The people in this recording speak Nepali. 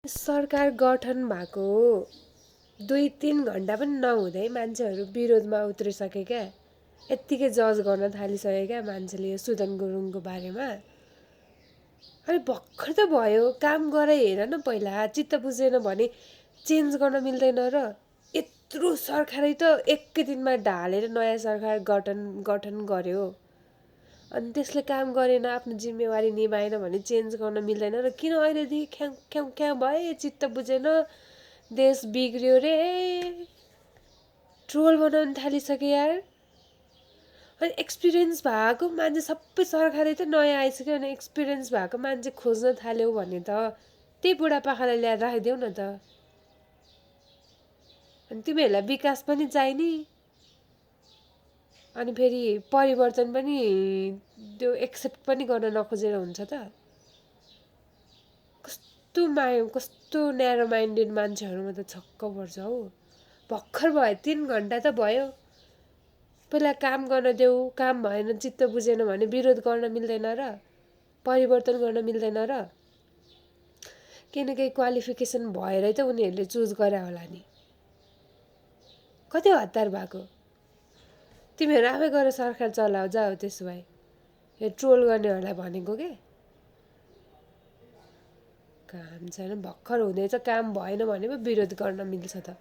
सरकार गठन भएको 2-3 घन्टा पनि नहुँदै मान्छेहरू विरोधमा उत्रिसके क्या। यत्तिकै जज गर्न थालिसके क्या मान्छेले यो सुदन गुरुङको बारेमा। अनि भर्खर त भयो, काम गरे हेर न, पहिला चित्त बुझेन भने चेन्ज गर्न मिल्दैन र। यत्रो सरकारै त एकै दिनमा ढालेर नयाँ सरकार गठन गर्यो। अनि त्यसले काम गरेन, आफ्नो जिम्मेवारी निभाएन भने चेन्ज गर्न मिल्दैन र। किन अहिलेदेखि ख्याउ ख्याउ ख्याउ भए, चित्त बुझेन, देश बिग्रियो रे, ट्रोल बनाउन थालिसके यार। अनि एक्सपिरियन्स भएको मान्छे सबै सरकारै त नयाँ आइसक्यो, अनि एक्सपिरियन्स भएको मान्छे खोज्न थाल्यो भने त त्यही बुढापाकालाई ल्याएर राखिदेऊ न त। अनि तिमीहरूलाई विकास पनि चाहिने, अनि फेरि परिवर्तन पनि त्यो एक्सेप्ट पनि गर्न नखोजेर हुन्छ त। कस्तो न्यारो माइन्डेड मान्छेहरूमा त छक्क पर्छ हौ। भर्खर भयो, 3 घन्टा त भयो। पहिला काम गर्न देऊ, काम भएन, चित्त बुझेन भने विरोध गर्न मिल्दैन र, परिवर्तन गर्न मिल्दैन र। केही न केही क्वालिफिकेसन भएरै त उनीहरूले चुज गरे होला नि। कति हतार भएको। तिमीहरू आफै गएर सरकार चलाऊ जाऊ त्यसो भए। यो ट्रोल गर्नेहरूलाई भनेको के। काम छैन, भर्खर हुँदैछ, काम भएन भने पो विरोध गर्न मिल्छ त।